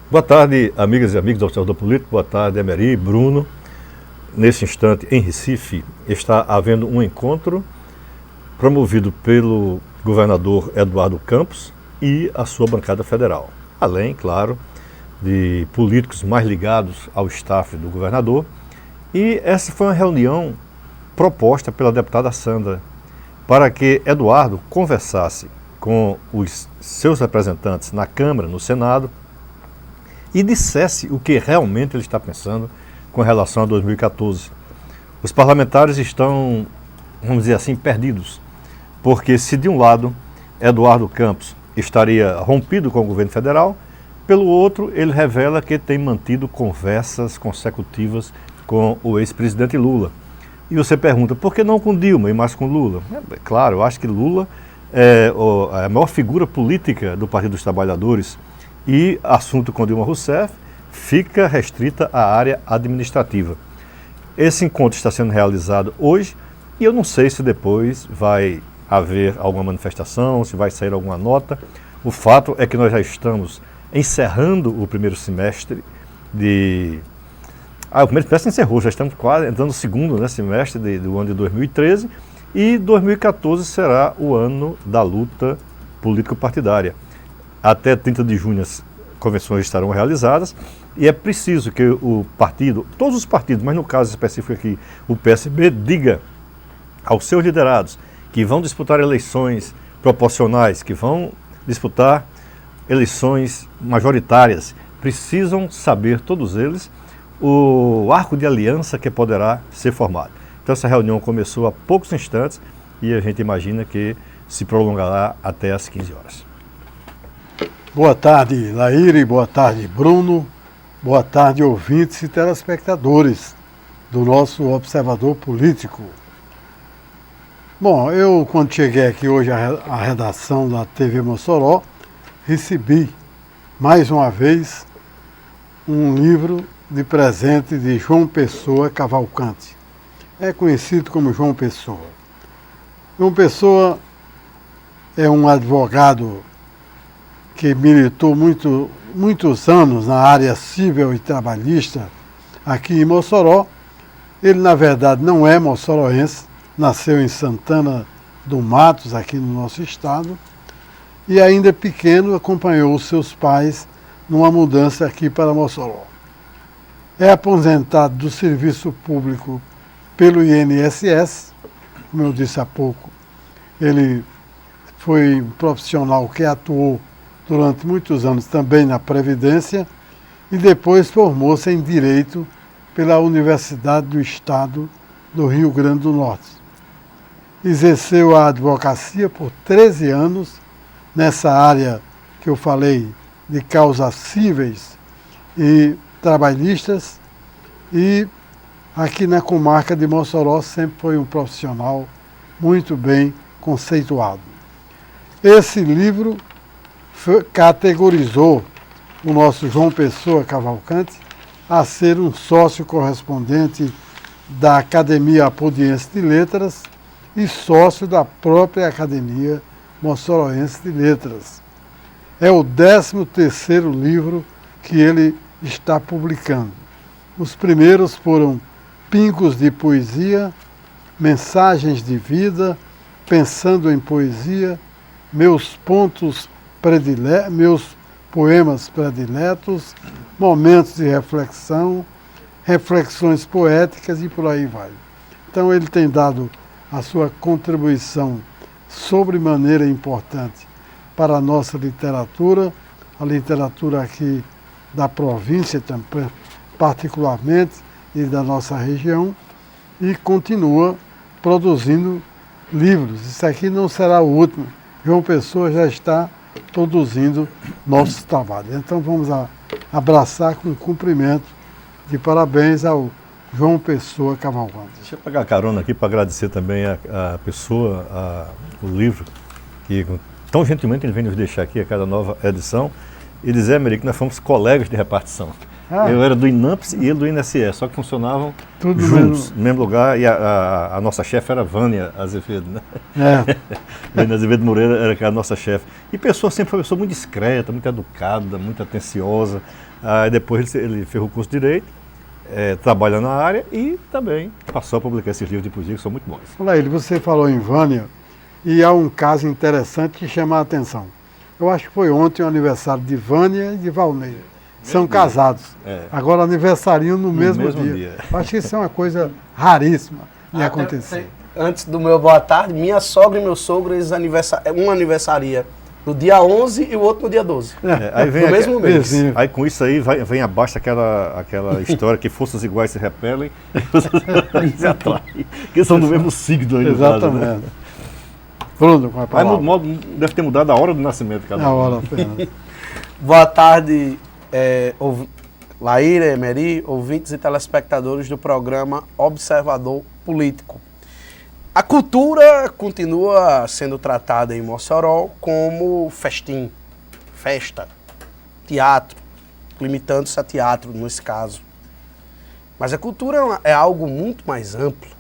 Boa tarde, amigas e amigos do Observador Político. Boa tarde, Emery, Bruno. Nesse instante, em Recife, está havendo um encontro promovido pelo governador Eduardo Campos e a sua bancada federal. Além, claro, de políticos mais ligados ao staff do governador. E essa foi uma reunião proposta pela deputada Sandra para que Eduardo conversasse com os seus representantes na Câmara, no Senado, e dissesse o que realmente ele está pensando com relação a 2014. Os parlamentares estão, vamos dizer assim, perdidos, porque se de um lado Eduardo Campos estaria rompido com o governo federal, pelo outro ele revela que tem mantido conversas consecutivas com o ex-presidente Lula. E você pergunta, por que não com Dilma e mais com Lula? Claro, eu acho que Lula é a maior figura política do Partido dos Trabalhadores e assunto com Dilma Rousseff fica restrita à área administrativa. Esse encontro está sendo realizado hoje e eu não sei se depois vai haver alguma manifestação, se vai sair alguma nota. O fato é que nós já estamos encerrando o primeiro semestre de... o primeiro semestre encerrou, já estamos quase entrando no segundo semestre do ano de 2013 e 2014 será o ano da luta político-partidária. Até 30 de junho as convenções estarão realizadas e é preciso que o partido, todos os partidos, mas no caso específico aqui, o PSB, diga aos seus liderados que vão disputar eleições proporcionais, que vão disputar eleições majoritárias, precisam saber, todos eles, o arco de aliança que poderá ser formado. Então essa reunião começou há poucos instantes e a gente imagina que se prolongará até às 15 horas. Boa tarde, Laíre, boa tarde, Bruno, boa tarde, ouvintes e telespectadores do nosso Observador Político. Bom, eu quando cheguei aqui hoje à redação da TV Mossoró, recebi mais uma vez um livro de presente de João Pessoa Cavalcante. É conhecido como João Pessoa. João Pessoa é um advogado que militou muitos anos na área civil e trabalhista aqui em Mossoró. Ele, na verdade, não é mossoroense, nasceu em Santana do Matos, aqui no nosso estado, e ainda pequeno acompanhou seus pais numa mudança aqui para Mossoró. É aposentado do serviço público pelo INSS, como eu disse há pouco. Ele foi um profissional que atuou durante muitos anos também na Previdência e depois formou-se em Direito pela Universidade do Estado do Rio Grande do Norte. Exerceu a advocacia por 13 anos nessa área que eu falei de causas cíveis e trabalhistas e aqui na comarca de Mossoró sempre foi um profissional muito bem conceituado. Esse livro categorizou o nosso João Pessoa Cavalcante a ser um sócio correspondente da Academia Apodiense de Letras e sócio da própria Academia Mossoroense de Letras. É o 13º livro que ele está publicando. Os primeiros foram Pingos de Poesia, Mensagens de Vida, Pensando em Poesia, Meus Poemas Prediletos, Momentos de Reflexão, Reflexões Poéticas e por aí vai. Então ele tem dado a sua contribuição sobremaneira importante para a nossa literatura, a literatura aqui da província particularmente e da nossa região, e continua produzindo livros. Isso aqui não será o último. João Pessoa já está produzindo nossos trabalhos. Então vamos abraçar com cumprimento de parabéns ao João Pessoa Cavalcante. Deixa eu pegar a carona aqui para agradecer também a pessoa, o livro, que tão gentilmente ele vem nos deixar aqui a cada nova edição, e dizer, Emery, que nós fomos colegas de repartição. Ah. Eu era do INAMPS e ele do INSS, só que funcionavam Tudo juntos, no mesmo lugar, e a nossa chefe era Vânia Azevedo, né? Vânia Azevedo Moreira era a nossa chefe. E sempre foi uma pessoa muito discreta, muito educada, muito atenciosa. Aí depois ele fez o curso de Direito, trabalha na área e também passou a publicar esses livros de poesia que são muito bons. Olha ele, você falou em Vânia e há um caso interessante que chama a atenção. Eu acho que foi ontem o aniversário de Vânia e de Valnei. São casados. Agora aniversariam no mesmo dia. Eu acho que isso é uma coisa raríssima de acontecer. Antes do meu boa tarde, minha sogra e meu sogro, um aniversaria no dia 11 e o outro no dia 12. Aí vem no mesmo mês. Aí com isso aí vem abaixo aquela história que forças iguais se repelem se atraem. Que são do mesmo signo aí. Exatamente. Caso, né? Bruno, com a palavra. Mas deve ter mudado a hora do nascimento de cada um. A hora apenas. Boa tarde, Laíra, Emery, ouvintes e telespectadores do programa Observador Político. A cultura continua sendo tratada em Mossoró como festim, festa, teatro, limitando-se a teatro nesse caso. Mas a cultura é algo muito mais amplo.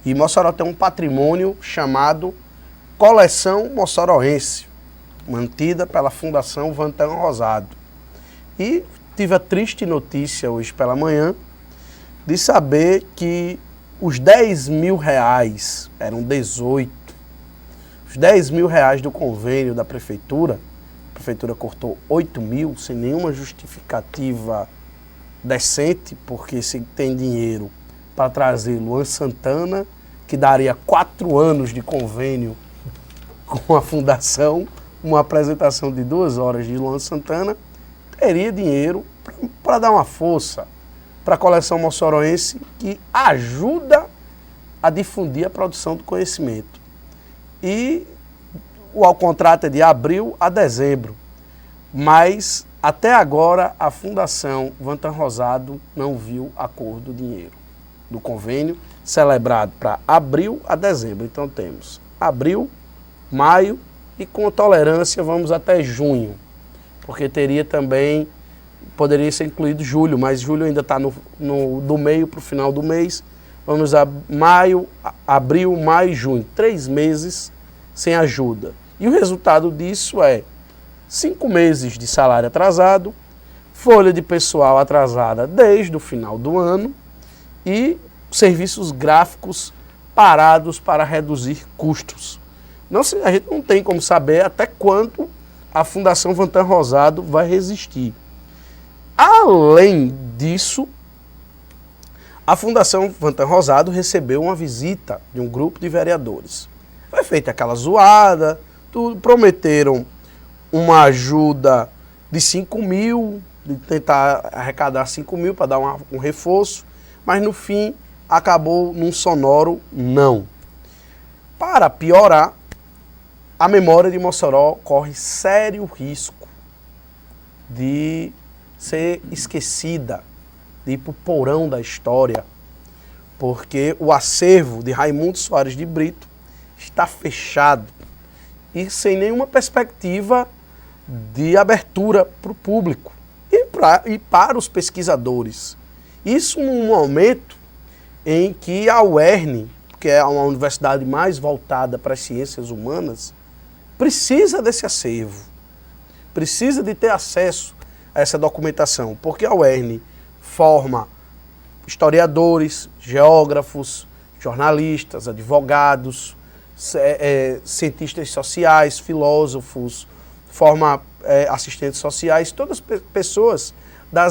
E Mossoró tem um patrimônio chamado Coleção Mossoroense, mantida pela Fundação Vantan Rosado. E tive a triste notícia hoje pela manhã de saber que os 10 mil reais, eram 18, os 10 mil reais do convênio da prefeitura, a prefeitura cortou 8 mil sem nenhuma justificativa decente, porque se tem dinheiro para trazer Luan Santana, que daria 4 anos de convênio com a fundação, uma apresentação de 2 horas de Luan Santana, teria dinheiro para dar uma força para a coleção mossoroense que ajuda a difundir a produção do conhecimento. E o contrato é de abril a dezembro, mas até agora a Fundação Vantan Rosado não viu a cor do dinheiro, do convênio celebrado para abril a dezembro. Então temos abril, maio e com tolerância vamos até junho, porque teria também, poderia ser incluído julho, mas julho ainda está do meio para o final do mês. Vamos a maio, abril, maio e junho, 3 meses sem ajuda. E o resultado disso é 5 meses de salário atrasado, folha de pessoal atrasada desde o final do ano e serviços gráficos parados para reduzir custos. A gente não tem como saber até quando a Fundação Vantan Rosado vai resistir. Além disso, a Fundação Vantan Rosado recebeu uma visita de um grupo de vereadores. Foi feita aquela zoada, prometeram uma ajuda de 5 mil, de tentar arrecadar 5 mil para dar um reforço, mas no fim acabou num sonoro não. Para piorar, a memória de Mossoró corre sério risco de ser esquecida, de ir para o porão da história, porque o acervo de Raimundo Soares de Brito está fechado e sem nenhuma perspectiva de abertura para o público e para os pesquisadores. Isso num momento em que a UERN, que é uma universidade mais voltada para as ciências humanas, precisa desse acervo, precisa de ter acesso a essa documentação, porque a UERN forma historiadores, geógrafos, jornalistas, advogados, cientistas sociais, filósofos, forma assistentes sociais, todas pessoas da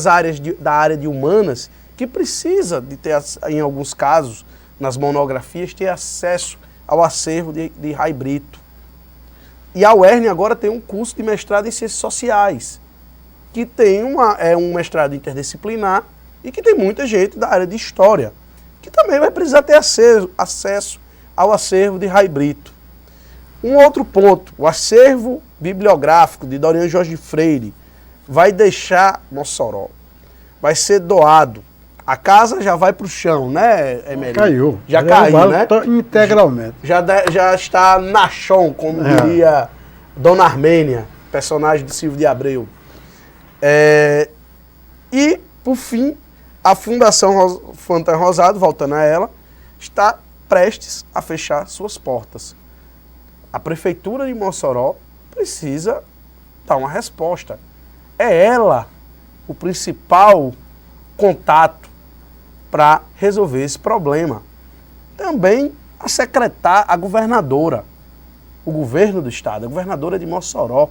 área de humanas que precisa de ter, em alguns casos, nas monografias, ter acesso ao acervo de Rai Brito. E a UERN agora tem um curso de mestrado em Ciências Sociais, que tem um mestrado interdisciplinar e que tem muita gente da área de História, que também vai precisar ter acesso ao acervo de Rai Brito. Um outro ponto, o acervo bibliográfico de Dorian Jorge Freire vai deixar Mossoró, vai ser doado. A casa já vai para o chão, né, Emery? Caiu. Já caiu, né? Integralmente. Já está na chão, como diria Dona Armênia, personagem de Silvio de Abreu. E Por fim, a Fundação Fontana Rosado, voltando a ela, está prestes a fechar suas portas. A Prefeitura de Mossoró precisa dar uma resposta. É ela o principal contato para resolver esse problema. Também a governadora, o governo do estado, a governadora de Mossoró,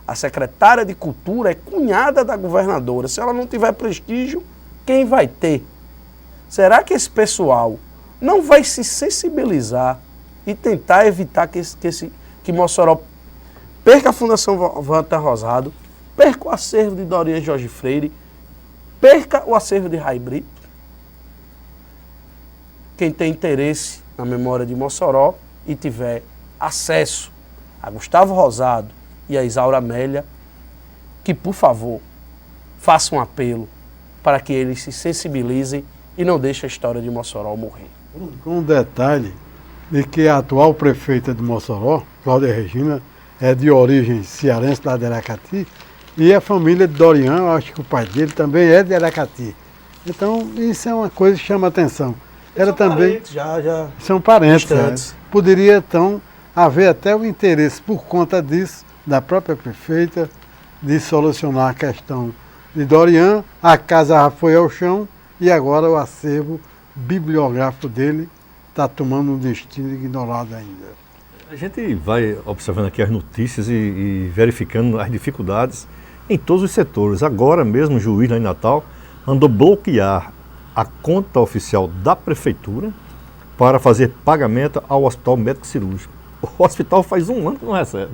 a secretária de Cultura é cunhada da governadora. Se ela não tiver prestígio, quem vai ter? Será que esse pessoal não vai se sensibilizar e tentar evitar que Mossoró perca a Fundação Walter Rosado, perca o acervo de Dorian Jorge Freire, perca o acervo de Rai Brito? Quem tem interesse na memória de Mossoró e tiver acesso a Gustavo Rosado e a Isaura Amélia, que, por favor, faça um apelo para que eles se sensibilizem e não deixem a história de Mossoró morrer. Com um detalhe de que a atual prefeita de Mossoró, Cláudia Regina, é de origem cearense, lá de Aracati, e a família de Dorian, eu acho que o pai dele também é de Aracati. Então, isso é uma coisa que chama atenção. Ela também são parentes. Poderia, então, haver até o interesse, por conta disso, da própria prefeita, de solucionar a questão de Dorian. A casa já foi ao chão e agora o acervo bibliográfico dele está tomando um destino ignorado ainda. A gente vai observando aqui as notícias e verificando as dificuldades em todos os setores. Agora mesmo o juiz lá em Natal mandou bloquear a conta oficial da prefeitura para fazer pagamento ao Hospital Médico Cirúrgico. O hospital faz 1 ano que não recebe.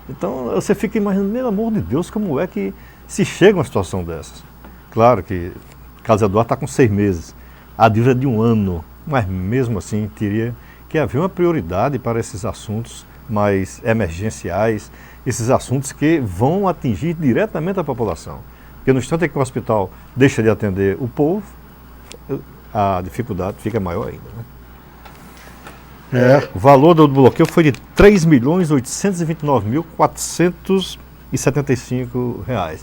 Então você fica imaginando, pelo amor de Deus, como é que se chega a uma situação dessas. Claro que o Carlos Eduardo está com 6 meses, a dívida de 1 ano, mas mesmo assim teria que haver uma prioridade para esses assuntos mais emergenciais, esses assuntos que vão atingir diretamente a população. Porque no instante em que o hospital deixa de atender o povo, a dificuldade fica maior ainda. Né? O valor do bloqueio foi de R$ 3.829.475.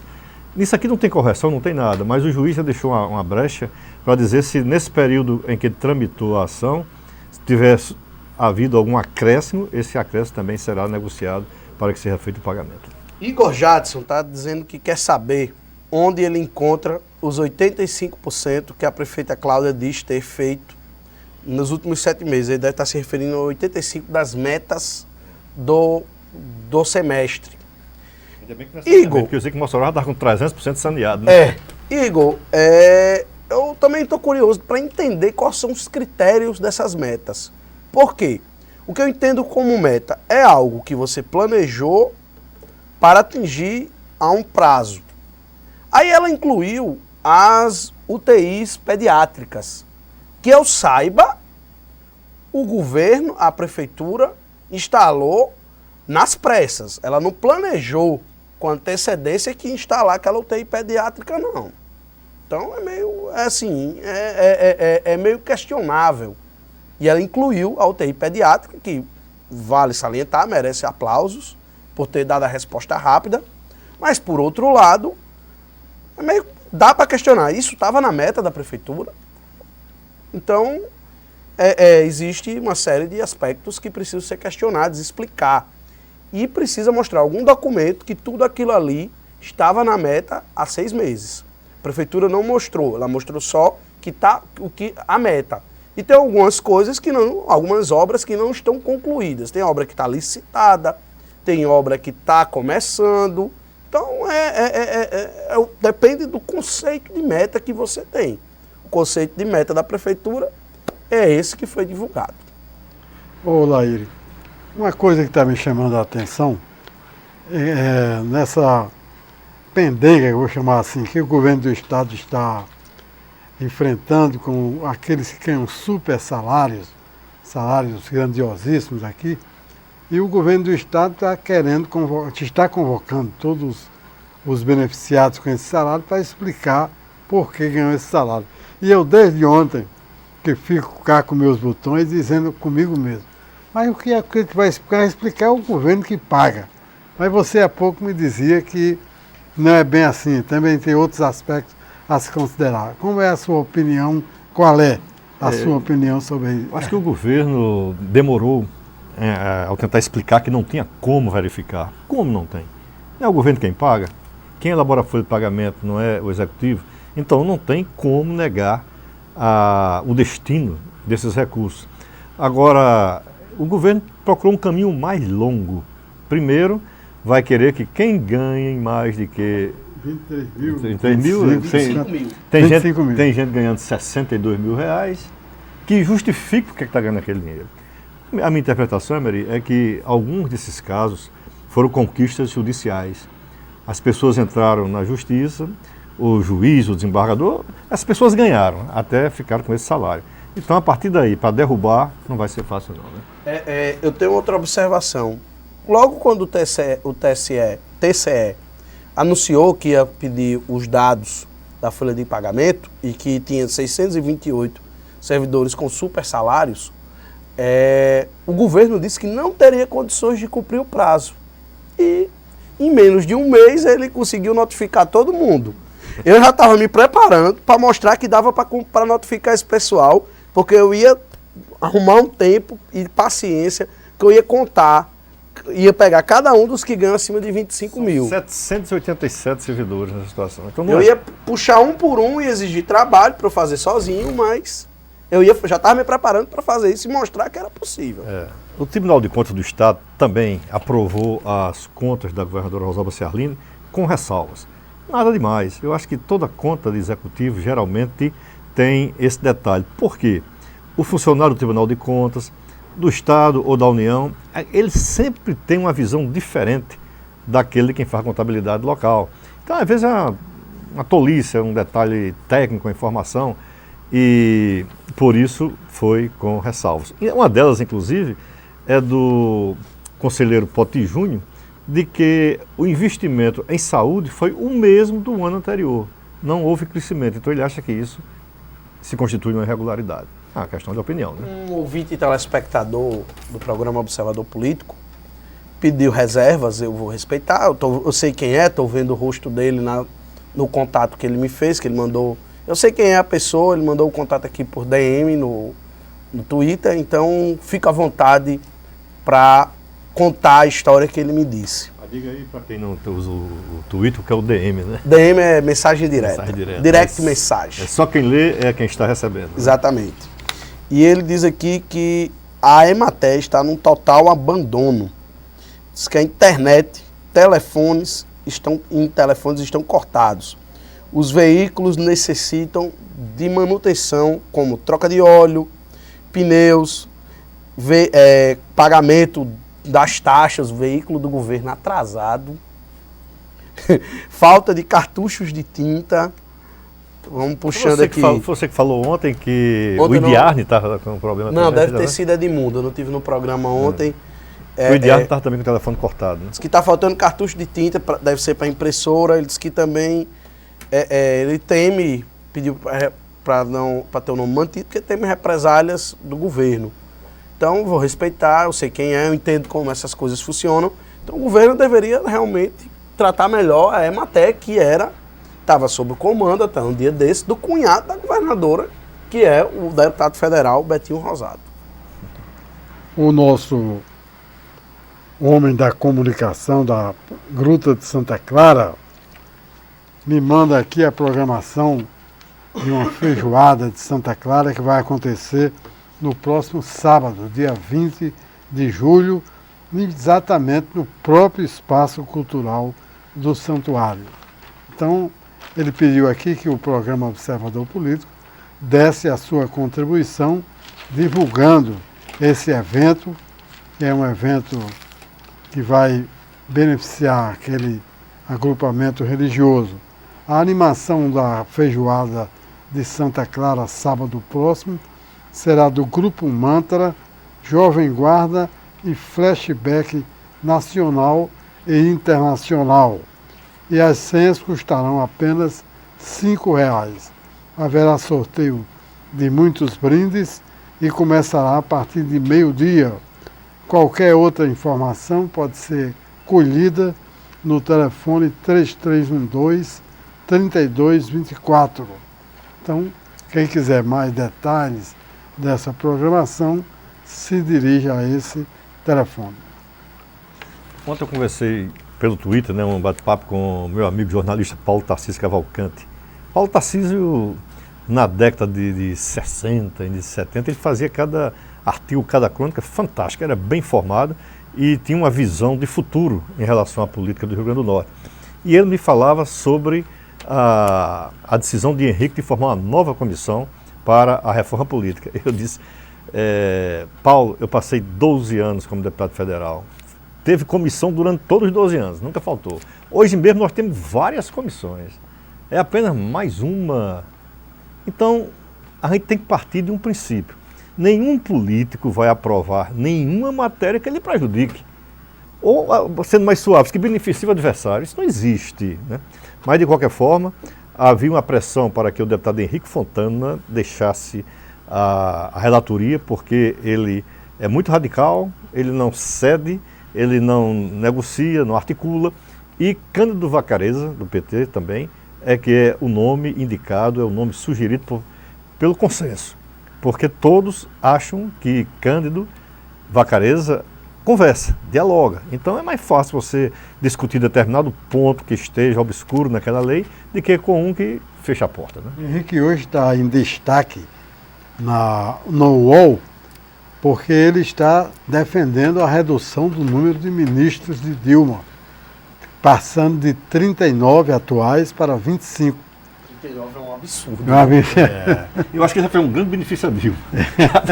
Nisso aqui não tem correção, não tem nada, mas o juiz já deixou uma brecha para dizer se nesse período em que tramitou a ação, se tivesse havido algum acréscimo, esse acréscimo também será negociado para que seja feito o pagamento. Igor Jadson está dizendo que quer saber onde ele encontra os 85% que a prefeita Cláudia diz ter feito nos últimos 7 meses. Ele deve estar se referindo a 85% das metas do semestre. Ainda bem que não é Igor, porque eu sei que o Mossoró está com 300% saneado. Né? Igor, eu também estou curioso para entender quais são os critérios dessas metas. Por quê? O que eu entendo como meta é algo que você planejou para atingir a um prazo. Aí ela incluiu as UTIs pediátricas. Que eu saiba, o governo, a prefeitura, instalou nas pressas. Ela não planejou com antecedência que instalar aquela UTI pediátrica, não. Então é meio, é meio questionável. E ela incluiu a UTI pediátrica, que vale salientar, merece aplausos por ter dado a resposta rápida. Mas, por outro lado, dá para questionar. Isso estava na meta da prefeitura. Então, existe uma série de aspectos que precisam ser questionados, explicar. E precisa mostrar algum documento que tudo aquilo ali estava na meta há 6 meses. A prefeitura não mostrou, ela mostrou só a meta. E tem algumas coisas algumas obras que não estão concluídas. Tem obra que está licitada, tem obra que está começando. Então, depende do conceito de meta que você tem. O conceito de meta da prefeitura é esse que foi divulgado. Ô, Laíri, uma coisa que está me chamando a atenção, nessa pendenga, eu vou chamar assim, que o governo do estado está enfrentando com aqueles que ganham super salários grandiosíssimos aqui, e o governo do estado está convocando todos os beneficiados com esse salário para explicar por que ganhou esse salário. E eu, desde ontem, que fico cá com meus botões, dizendo comigo mesmo, mas o que vai explicar é o governo que paga. Mas você há pouco me dizia que não é bem assim, também tem outros aspectos a se considerar. Como é a sua opinião? Qual é a sua opinião sobre isso? Acho que o governo demorou ao tentar explicar que não tinha como verificar. Como não tem? Não é o governo quem paga? Quem elabora a folha de pagamento não é o executivo? Então não tem como negar o destino desses recursos. Agora, o governo procurou um caminho mais longo. Primeiro, vai querer que quem ganhe mais de que 23 mil, 25 mil. Tem gente ganhando 62 mil reais, que justifica porque está ganhando aquele dinheiro. A minha interpretação, Emery, é que alguns desses casos foram conquistas judiciais. As pessoas entraram na justiça, o juiz, o desembargador, as pessoas ganharam, até ficaram com esse salário. Então, a partir daí, para derrubar, não vai ser fácil não, né? Eu tenho outra observação. Logo quando o TCE anunciou que ia pedir os dados da folha de pagamento e que tinha 628 servidores com super salários, o governo disse que não teria condições de cumprir o prazo. E em menos de um mês ele conseguiu notificar todo mundo. Eu já estava me preparando para mostrar que dava para notificar esse pessoal, porque eu ia arrumar um tempo e paciência, que eu ia contar, ia pegar cada um dos que ganham acima de 25 mil. 787 servidores nessa situação. Então, Eu ia puxar um por um e exigir trabalho para eu fazer sozinho, mas já estava me preparando para fazer isso e mostrar que era possível. O Tribunal de Contas do Estado também aprovou as contas da governadora Rosalba Ciarline com ressalvas. Nada demais. Eu acho que toda conta de executivo geralmente tem esse detalhe. Por quê? O funcionário do Tribunal de Contas, do Estado ou da União, ele sempre tem uma visão diferente daquele de quem faz contabilidade local. Então, às vezes, é uma tolice, é um detalhe técnico, uma informação, e por isso foi com ressalvas. E uma delas, inclusive, é do conselheiro Poti Júnior, de que o investimento em saúde foi o mesmo do ano anterior. Não houve crescimento. Então ele acha que isso se constitui uma irregularidade. É uma questão de opinião, né? Um ouvinte e telespectador do programa Observador Político pediu reservas, eu vou respeitar. Eu sei quem é, estou vendo o rosto dele no contato que ele me fez, que ele mandou. Eu sei quem é a pessoa, ele mandou o contato aqui por DM no Twitter, então fica à vontade para contar a história que ele me disse. Diga aí para quem não usa o Twitter, que é o DM, né? DM é mensagem direta. Direct message. Só quem lê é quem está recebendo. Né? Exatamente. E ele diz aqui que a Emater está num total abandono. Diz que a internet, telefones estão cortados. Os veículos necessitam de manutenção, como troca de óleo, pneus, pagamento das taxas, veículo do governo atrasado, falta de cartuchos de tinta. Vamos puxando aqui. Você que falou ontem que o Idiarne estava com um problema. Não, deve ter sido Edmundo. Eu não estive no programa ontem. O Idiarne estava também com o telefone cortado. Né? Diz que está faltando cartucho de tinta, deve ser para impressora. Ele disse que também ele teme, pediu para ter o nome mantido, porque teme represálias do governo. Então, vou respeitar, eu sei quem é, eu entendo como essas coisas funcionam. Então, o governo deveria realmente tratar melhor a Emater, que estava sob o comando até um dia desse, do cunhado da governadora, que é o deputado federal Betinho Rosado. O nosso homem da comunicação da Gruta de Santa Clara me manda aqui a programação de uma feijoada de Santa Clara que vai acontecer no próximo sábado, dia 20 de julho, exatamente no próprio espaço cultural do santuário. Então, ele pediu aqui que o programa Observador Político desse a sua contribuição divulgando esse evento, que é um evento que vai beneficiar aquele agrupamento religioso. A animação da feijoada de Santa Clara, sábado próximo, será do Grupo Mantra, Jovem Guarda e Flashback nacional e internacional. E as senhas custarão apenas R$ 5,00. Haverá sorteio de muitos brindes e começará a partir de meio-dia. Qualquer outra informação pode ser colhida no telefone 3312 3224. Então, quem quiser mais detalhes dessa programação, se dirige a esse telefone. Ontem eu conversei pelo Twitter, né, um bate-papo com o meu amigo jornalista Paulo Tarcísio Cavalcante. Paulo Tarcísio, na década de 60 e de 70, ele fazia cada artigo, cada crônica fantástica, era bem formado e tinha uma visão de futuro em relação à política do Rio Grande do Norte. E ele me falava sobre a decisão de Henrique de formar uma nova comissão para a reforma política. Eu disse, Paulo, eu passei 12 anos como deputado federal. Teve comissão durante todos os 12 anos, nunca faltou. Hoje mesmo nós temos várias comissões. É apenas mais uma. Então, a gente tem que partir de um princípio. Nenhum político vai aprovar nenhuma matéria que ele prejudique. Ou, sendo mais suave, que beneficie o adversário. Isso não existe, né? Mas, de qualquer forma, havia uma pressão para que o deputado Henrique Fontana deixasse a relatoria, porque ele é muito radical, ele não cede, ele não negocia, não articula. E Cândido Vacareza, do PT também, que é o nome indicado, é o nome sugerido pelo consenso. Porque todos acham que Cândido Vacareza conversa, dialoga. Então é mais fácil você discutir determinado ponto que esteja obscuro naquela lei, do que com um que fecha a porta, né? Henrique hoje está em destaque no UOL, porque ele está defendendo a redução do número de ministros de Dilma, passando de 39 atuais para 25. 39 é um absurdo. Eu acho que já foi um grande benefício a Dilma.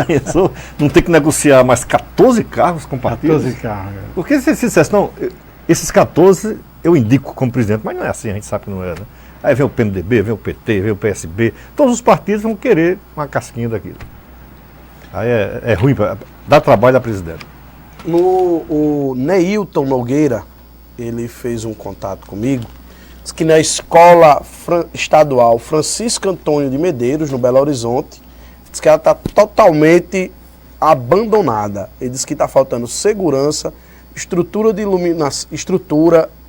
Pensou? Não ter que negociar mais 14 cargos com partidos? 14 cargos. Porque se dissesse, não, esses 14 eu indico como presidente, mas não é assim, a gente sabe que não é, né? Aí vem o PMDB, vem o PT, vem o PSB, todos os partidos vão querer uma casquinha daquilo. Aí é ruim, dá trabalho à presidente. O Neilton Nogueira, ele fez um contato comigo, diz que na escola estadual Francisco Antônio de Medeiros, no Belo Horizonte, diz que ela está totalmente abandonada. Ele diz que está faltando segurança, estrutura,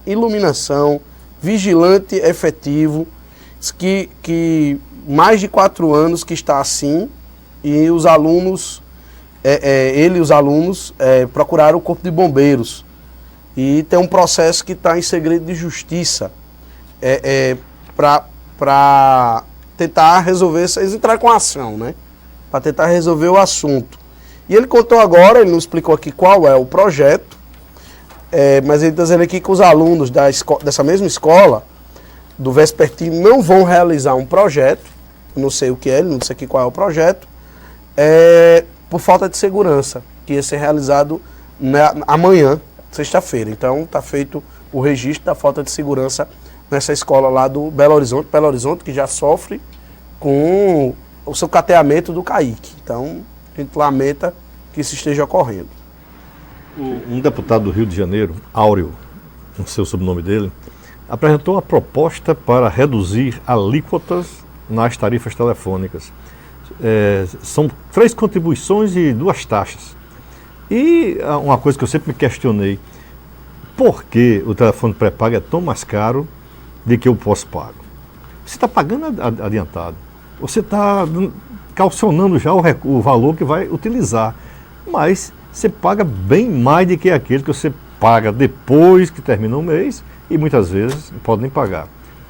iluminação, vigilante efetivo. Diz que mais de 4 anos que está assim, e os alunos, ele e os alunos procuraram o Corpo de Bombeiros. E tem um processo que está em segredo de justiça para tentar resolver isso. Eles entraram com ação, né? Para tentar resolver o assunto. E ele contou agora, ele não explicou aqui qual é o projeto, mas ele está dizendo aqui que os alunos dessa mesma escola, do Vespertino, não vão realizar um projeto, não sei o que é, não sei aqui qual é o projeto, por falta de segurança, que ia ser realizado amanhã, sexta-feira. Então está feito o registro da falta de segurança nessa escola lá do Belo Horizonte, que já sofre com o seu cateamento do CAIC. Então a gente lamenta que isso esteja ocorrendo. Um deputado do Rio de Janeiro, Áureo, não sei o sobrenome dele, apresentou uma proposta para reduzir alíquotas nas tarifas telefônicas. São 3 contribuições e 2 taxas. E uma coisa que eu sempre me questionei, por que o telefone pré-pago é tão mais caro do que o pós-pago? Você está pagando adiantado, você está calcionando já o valor que vai utilizar, mas você paga bem mais do que aquele que você paga depois que termina o mês e muitas vezes não pode nem pagar.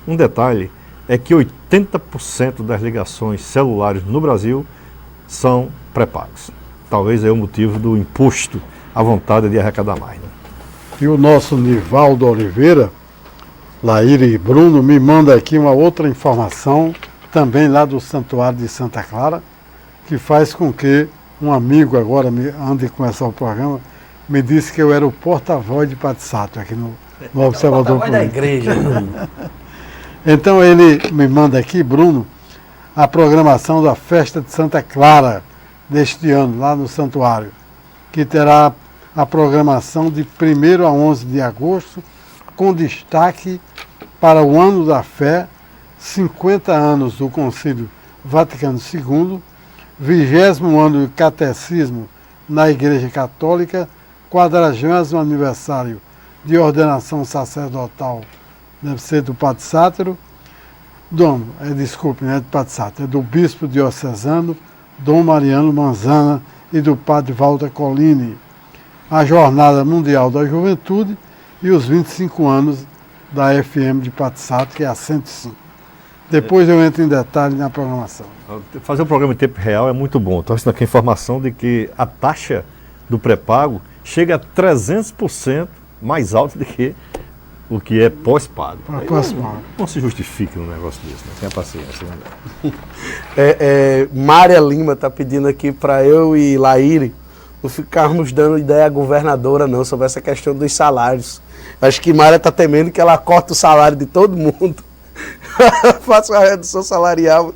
Um detalhe é que 80% das ligações celulares no Brasil são pré-pagos. Talvez é o motivo do imposto, a vontade de arrecadar mais, né? E o nosso Nivaldo Oliveira, Laíra e Bruno, me manda aqui uma outra informação, também lá do Santuário de Santa Clara, que faz com que um amigo agora, antes de começar o programa, me disse que eu era o porta-voz de Patisato aqui no Observador Político. Da igreja. Então ele me manda aqui, Bruno, a programação da Festa de Santa Clara deste ano, lá no Santuário, que terá a programação de 1º a 11 de agosto, com destaque para o Ano da Fé, 50 anos do Concílio Vaticano II, 20º ano do Catecismo na Igreja Católica, 40º aniversário de ordenação sacerdotal, deve ser do Padre Sátiro, desculpe, não é de Patissato, é do bispo diocesano Dom Mariano Manzana e do padre Walter Collini. A Jornada Mundial da Juventude e os 25 anos da FM de Patissato, que é a 105. Depois eu entro em detalhe na programação. Fazer um programa em tempo real é muito bom. Estou aqui a informação de que a taxa do pré-pago chega a 300% mais alta do que o que é pós-pago. Não se justifique um negócio desse, né? Tenha paciência. Né? Mária Lima está pedindo aqui para eu e Laíre não ficarmos dando ideia à governadora não sobre essa questão dos salários. Acho que Mária está temendo que ela corte o salário de todo mundo. Faça uma redução salarial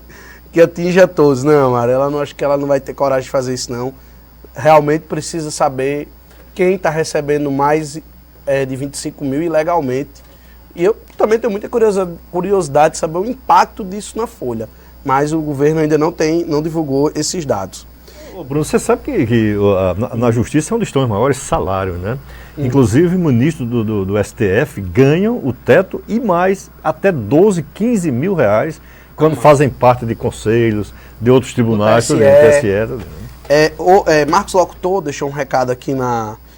que atinja todos. Não, Mária, acho que ela não vai ter coragem de fazer isso não. Realmente precisa saber quem está recebendo mais de 25 mil ilegalmente. E eu também tenho muita curiosidade de saber o impacto disso na folha. Mas o governo ainda não divulgou esses dados. Ô Bruno, você sabe que na justiça é onde estão os maiores salários, né? Inclusive, ministros do STF ganham o teto e mais, até 12, 15 mil reais, quando fazem parte de conselhos, de outros tribunais, TSE. Marcos Locutor deixou um recado aqui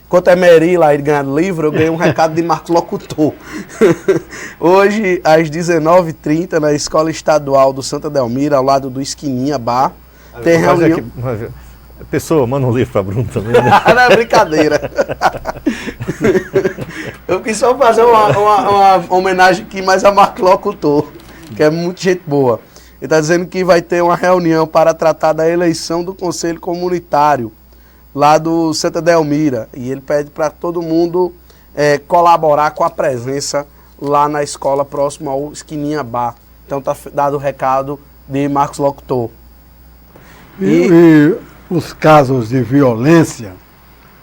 enquanto é Meri lá, ele ganha livro, eu ganhei um recado de Marcos Locutor. Hoje, às 19h30, na Escola Estadual do Santa Delmira, ao lado do Esquininha Bar, tem reunião... Pessoa, manda um livro para Bruno também. Né? Não é brincadeira. Eu quis só fazer uma homenagem aqui mais a Marcos Locutor, que é muito gente boa. Ele está dizendo que vai ter uma reunião para tratar da eleição do Conselho Comunitário, lá do Santa Delmira. E ele pede para todo mundo colaborar com a presença lá na escola próxima ao Esquininha Bar. Então está dado o recado de Marcos Locutor. E os casos de violência,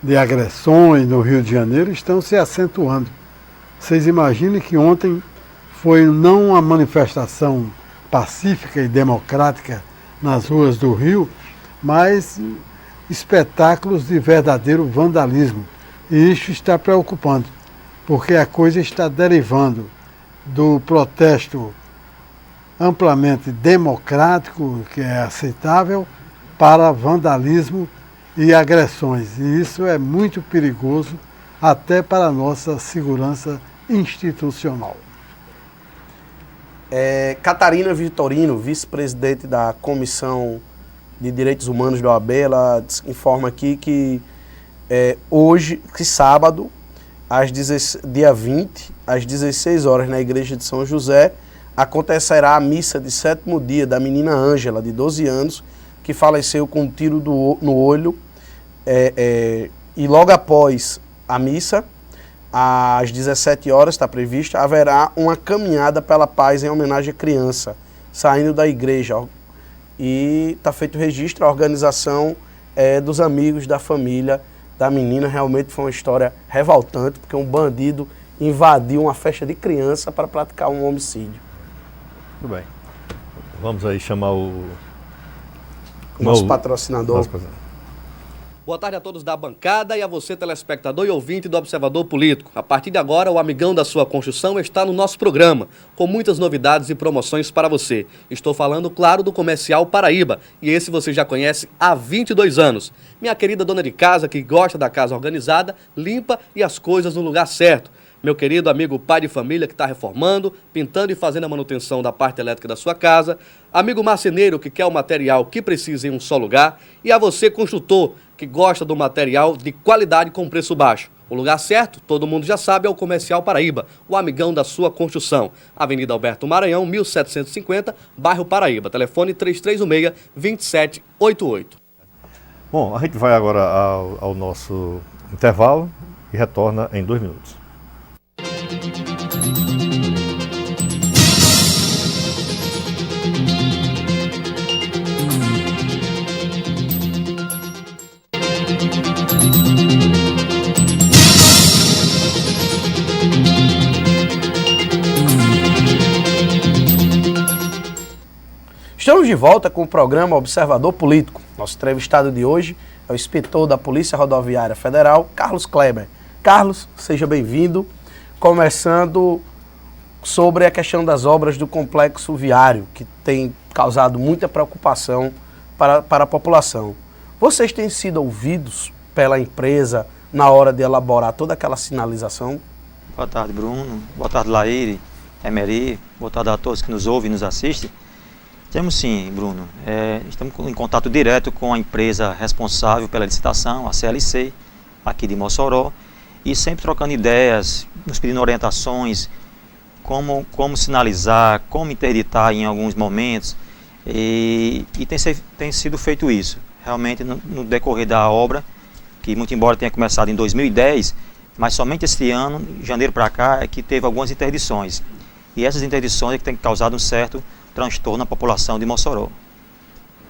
de agressões no Rio de Janeiro estão se acentuando. Vocês imaginem que ontem foi não uma manifestação pacífica e democrática nas ruas do Rio, mas espetáculos de verdadeiro vandalismo. E isso está preocupante, porque a coisa está derivando do protesto amplamente democrático, que é aceitável, para vandalismo e agressões. E isso é muito perigoso até para a nossa segurança institucional. Catarina Vitorino, vice-presidente da Comissão de Direitos Humanos da OAB, ela informa aqui que hoje, que sábado, dia 20, às 16 horas, na Igreja de São José, acontecerá a missa de 7º dia da menina Ângela, de 12 anos, que faleceu com um tiro no olho, e logo após a missa, às 17 horas, está prevista, haverá uma caminhada pela paz em homenagem à criança, saindo da igreja. E está feito o registro, a organização dos amigos da família da menina. Realmente foi uma história revoltante, porque um bandido invadiu uma festa de criança para praticar um homicídio. Tudo bem. Vamos aí chamar o nosso patrocinador. Boa tarde a todos da bancada e a você, telespectador e ouvinte do Observador Político. A partir de agora, o Amigão da Sua Construção está no nosso programa, com muitas novidades e promoções para você. Estou falando, claro, do Comercial Paraíba, e esse você já conhece há 22 anos. Minha querida dona de casa, que gosta da casa organizada, limpa e as coisas no lugar certo. Meu querido amigo pai de família que está reformando, pintando e fazendo a manutenção da parte elétrica da sua casa. Amigo marceneiro que quer o material que precisa em um só lugar. E a você, construtor, que gosta do material de qualidade com preço baixo. O lugar certo, todo mundo já sabe, é o Comercial Paraíba, o amigão da sua construção. Avenida Alberto Maranhão, 1750, bairro Paraíba. Telefone 3316-2788. Bom, a gente vai agora ao nosso intervalo e retorna em 2 minutos. Estamos de volta com o programa Observador Político. Nosso entrevistado de hoje é o inspetor da Polícia Rodoviária Federal, Carlos Kleber. Carlos, seja bem-vindo. Começando sobre a questão das obras do complexo viário, que tem causado muita preocupação para a população. Vocês têm sido ouvidos pela empresa na hora de elaborar toda aquela sinalização? Boa tarde, Bruno. Boa tarde, Laíre, Emery. Boa tarde a todos que nos ouvem e nos assistem. Temos sim, Bruno. Estamos em contato direto com a empresa responsável pela licitação, a CLC, aqui de Mossoró, e sempre trocando ideias, nos pedindo orientações, como sinalizar, como interditar em alguns momentos, e tem sido feito isso. Realmente, no decorrer da obra, que muito embora tenha começado em 2010, mas somente este ano, de janeiro para cá, é que teve algumas interdições. E essas interdições é que têm causado um certo transtorno na população de Mossoró.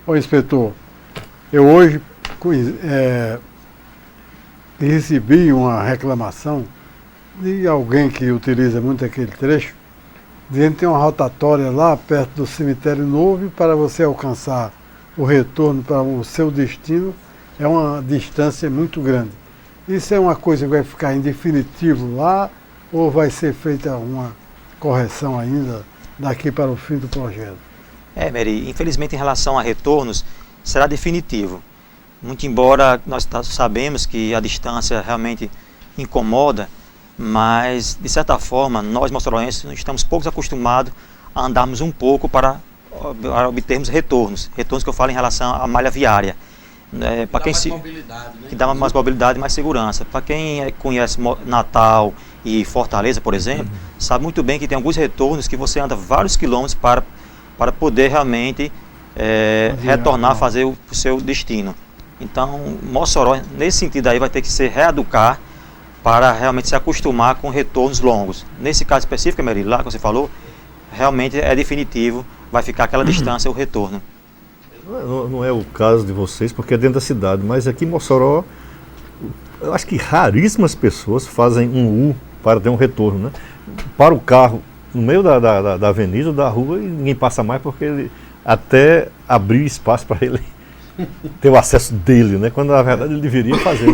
Ô, inspetor, eu hoje recebi uma reclamação de alguém que utiliza muito aquele trecho, dizendo que tem uma rotatória lá perto do cemitério novo, e para você alcançar o retorno para o seu destino é uma distância muito grande. Isso é uma coisa que vai ficar em definitivo lá, ou vai ser feita uma correção ainda daqui para o fim do projeto? Mary, infelizmente em relação a retornos, será definitivo. Muito embora nós sabemos que a distância realmente incomoda, mas de certa forma nós moçoroenses estamos pouco acostumados a andarmos um pouco para obtermos retornos que eu falo em relação à malha viária, para quem que dá mais mobilidade e mais segurança. Para quem conhece Natal e Fortaleza, por exemplo, sabe muito bem que tem alguns retornos que você anda vários quilômetros para poder realmente retornar, fazer o seu destino. Então, Mossoró, nesse sentido aí, vai ter que se reeducar para realmente se acostumar com retornos longos. Nesse caso específico, Emery, lá que você falou, realmente é definitivo, vai ficar aquela distância, o retorno. Não é o caso de vocês, porque é dentro da cidade, mas aqui em Mossoró, eu acho que raríssimas pessoas fazem um U para ter um retorno, né? Para o carro no meio da avenida, da rua, e ninguém passa mais, porque ele até abrir espaço para ele ter o acesso dele, né? Quando na verdade ele deveria fazer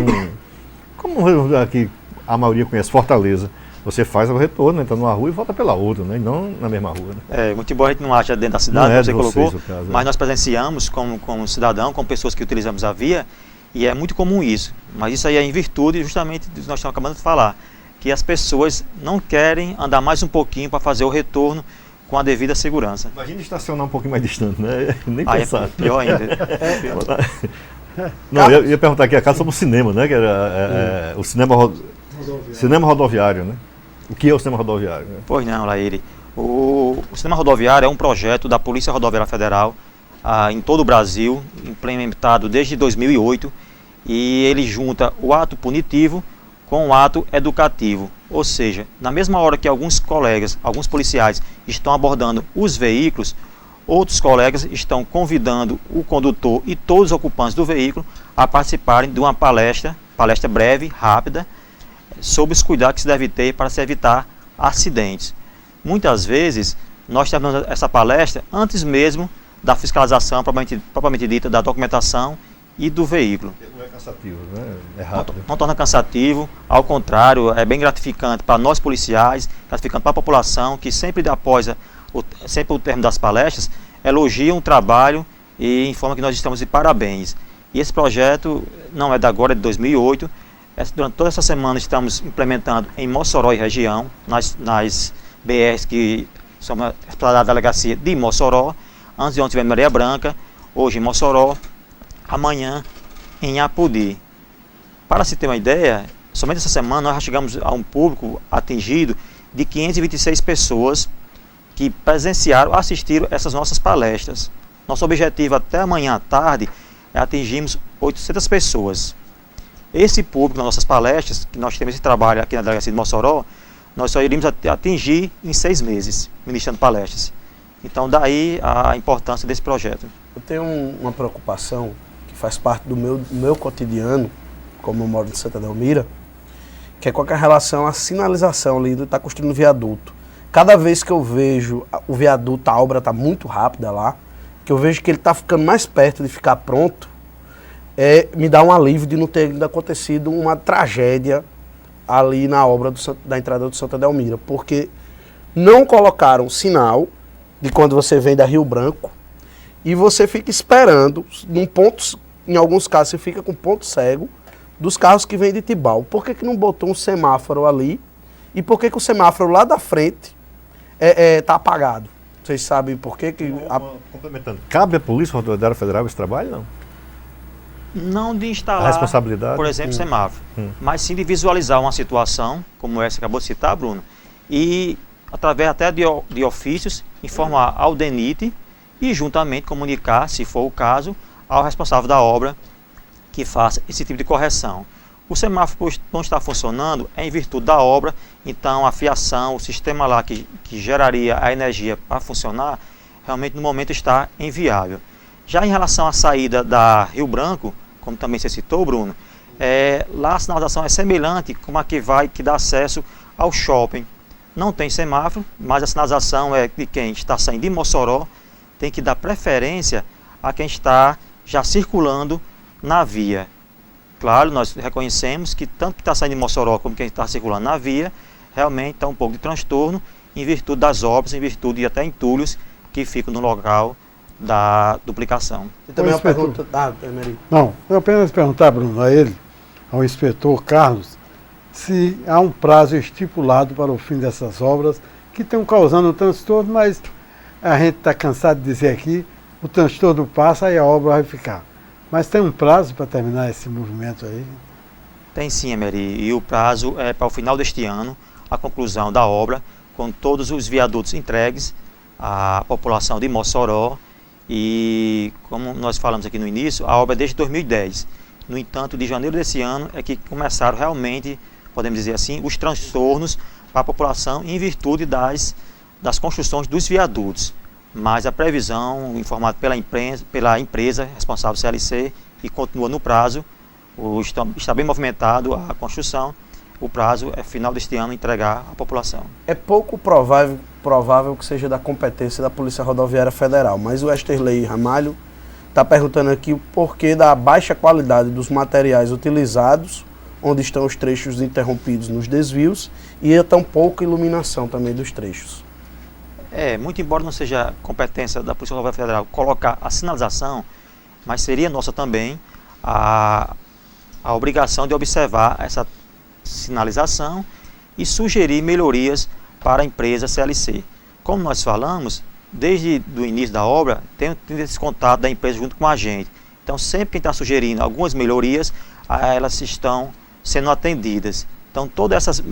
como aqui a maioria conhece, Fortaleza. Você faz o retorno, entra numa rua e volta pela outra, né? E não na mesma rua. Né? Muito embora a gente não ache dentro da cidade, como você colocou, caso, mas nós presenciamos como cidadão, como pessoas que utilizamos a via, e é muito comum isso. Mas isso aí é em virtude justamente do que nós estamos acabando de falar, que as pessoas não querem andar mais um pouquinho para fazer o retorno com a devida segurança. Imagina estacionar um pouquinho mais distante, né? Nem pensar. É pior ainda. Não, eu ia perguntar aqui a casa sobre o cinema, né? Que era o cinema rodoviário, né? O que é o cinema rodoviário? Né? Pois não, Laíre. O cinema rodoviário é um projeto da Polícia Rodoviária Federal em todo o Brasil, implementado desde 2008, e ele junta o ato punitivo com o ato educativo. Ou seja, na mesma hora que alguns colegas, alguns policiais estão abordando os veículos, outros colegas estão convidando o condutor e todos os ocupantes do veículo a participarem de uma palestra breve, rápida, sobre os cuidados que se deve ter para se evitar acidentes. Muitas vezes, nós terminamos essa palestra antes mesmo da fiscalização propriamente dita, da documentação e do veículo. Não é cansativo, né? É rápido. Não torna cansativo, ao contrário, é bem gratificante para nós policiais, gratificante para a população, que sempre após o término das palestras, elogiam o trabalho e informam que nós estamos de parabéns. E esse projeto não é de agora, é de 2008. Durante toda essa semana estamos implementando em Mossoró e região, nas BRs que são da delegacia de Mossoró. Antes de ontem tivemos em Maria Branca, hoje em Mossoró, amanhã em Apodi. Para se ter uma ideia, somente essa semana nós já chegamos a um público atingido de 526 pessoas que presenciaram, assistiram essas nossas palestras. Nosso objetivo até amanhã à tarde é atingirmos 800 pessoas. Esse público, nas nossas palestras, que nós temos esse trabalho aqui na delegacia de Mossoró, nós só iríamos atingir em 6 meses, ministrando palestras. Então, daí a importância desse projeto. Eu tenho uma preocupação que faz parte do meu cotidiano, como eu moro em Santa Delmira, que é com a relação à sinalização ali, está construindo viaduto. Cada vez que eu vejo o viaduto, a obra está muito rápida lá, que eu vejo que ele está ficando mais perto de ficar pronto, me dá um alívio de não ter ainda acontecido uma tragédia ali na obra da entrada do Santa Delmira, porque não colocaram sinal de quando você vem da Rio Branco e você fica esperando num ponto, em alguns casos você fica com ponto cego dos carros que vêm de Tibau. Por que não botou um semáforo ali? E por que o semáforo lá da frente tá apagado? Vocês sabem por quê? Complementando, cabe à Polícia Rodoviária Federal esse trabalho, não? Não de instalar, A responsabilidade? por exemplo, semáforo, mas sim de visualizar uma situação, como essa que acabou de citar, Bruno, e através até de ofícios, informar ao DENIT e juntamente comunicar, se for o caso, ao responsável da obra que faça esse tipo de correção. O semáforo não está funcionando em virtude da obra, então a fiação, o sistema lá que geraria a energia para funcionar, realmente no momento está inviável. Já em relação à saída da Rio Branco, como também você citou, Bruno, lá a sinalização é semelhante com a que dá acesso ao shopping. Não tem semáforo, mas a sinalização é de quem está saindo de Mossoró, tem que dar preferência a quem está já circulando na via. Claro, nós reconhecemos que tanto que está saindo de Mossoró como quem está circulando na via, realmente está um pouco de transtorno em virtude das obras, em virtude de até entulhos que ficam no local da duplicação. E também uma inspetor. pergunta... Emery. Não, eu apenas perguntar, Bruno, a ele, ao inspetor Carlos, se há um prazo estipulado para o fim dessas obras que estão causando um transtorno, mas a gente está cansado de dizer aqui, o transtorno passa e a obra vai ficar. Mas tem um prazo para terminar esse movimento aí? Tem sim, Emery, e o prazo é para o final deste ano, a conclusão da obra, com todos os viadutos entregues à população de Mossoró. E como nós falamos aqui no início, a obra é desde 2010. No entanto, de janeiro desse ano é que começaram realmente, podemos dizer assim, os transtornos para a população em virtude das construções dos viadutos. Mas a previsão, informada pela empresa responsável CLC, e continua no prazo, está bem movimentado a construção, o prazo é final deste ano entregar à população. É pouco provável que seja da competência da Polícia Rodoviária Federal, mas o Westerley Ramalho está perguntando aqui o porquê da baixa qualidade dos materiais utilizados, onde estão os trechos interrompidos nos desvios, e a tão pouca iluminação também dos trechos. Muito embora não seja competência da Polícia Rodoviária Federal colocar a sinalização, mas seria nossa também a obrigação de observar essa sinalização e sugerir melhorias para a empresa CLC. Como nós falamos, desde o início da obra, tem esse contato da empresa junto com a gente. Então, sempre quem está sugerindo algumas melhorias, elas estão sendo atendidas. Então, todas essas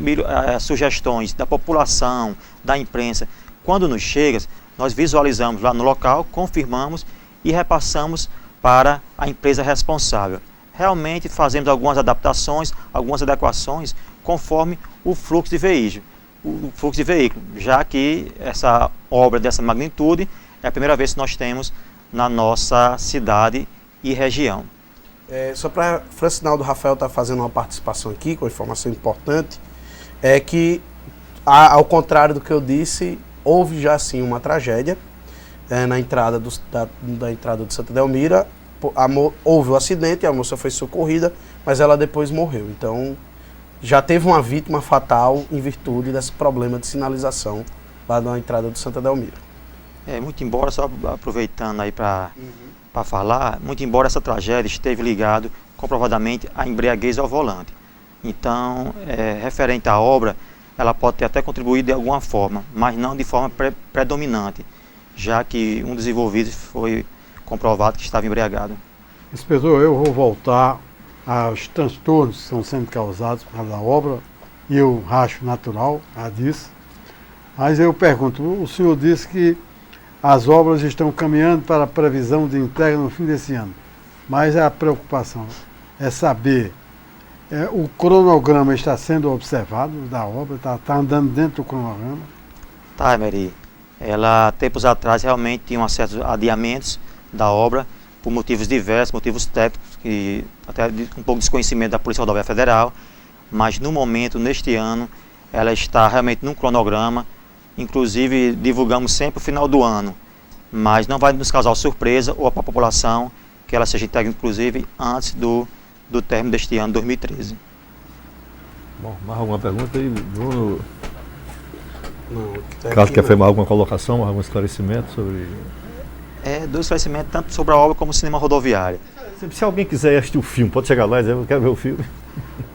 sugestões da população, da imprensa, quando nos chegam, nós visualizamos lá no local, confirmamos e repassamos para a empresa responsável. Realmente fazemos algumas adaptações, algumas adequações conforme o fluxo de veículo, já que essa obra dessa magnitude é a primeira vez que nós temos na nossa cidade e região. Só para Francinaldo Rafael está fazendo uma participação aqui com informação importante, é que, ao contrário do que eu disse, houve já sim uma tragédia na entrada da entrada de Santa Delmira. Houve um acidente, a moça foi socorrida, mas ela depois morreu. Então, já teve uma vítima fatal em virtude desse problema de sinalização lá na entrada de Santa Delmira. Muito embora, só aproveitando aí para falar, muito embora essa tragédia esteve ligado comprovadamente à embriaguez ao volante. Então, referente à obra, ela pode ter até contribuído de alguma forma, mas não de forma predominante, já que um dos envolvidos foi comprovado que estava embriagado. Inspetor, eu vou voltar aos transtornos que estão sendo causados por causa da obra, e eu acho natural disso. Mas eu pergunto, o senhor disse que as obras estão caminhando para a previsão de entrega no fim desse ano, mas a preocupação é saber, o cronograma está sendo observado da obra, está andando dentro do cronograma? Tá, Emery. Ela, tempos atrás, realmente tinha certos adiamentos da obra, por motivos diversos, motivos técnicos, que até um pouco de desconhecimento da Polícia Rodoviária Federal, mas no momento, neste ano, ela está realmente num cronograma, inclusive divulgamos sempre o final do ano, mas não vai nos causar surpresa ou para a população que ela seja entregue, inclusive, antes do término deste ano, 2013. Bom, mais alguma pergunta aí, Bruno? Não, Caso quer fazer alguma colocação, algum esclarecimento sobre... Dois esclarecimentos, tanto sobre a obra como o cinema rodoviário. Se alguém quiser assistir o filme, pode chegar lá e dizer, eu quero ver o filme.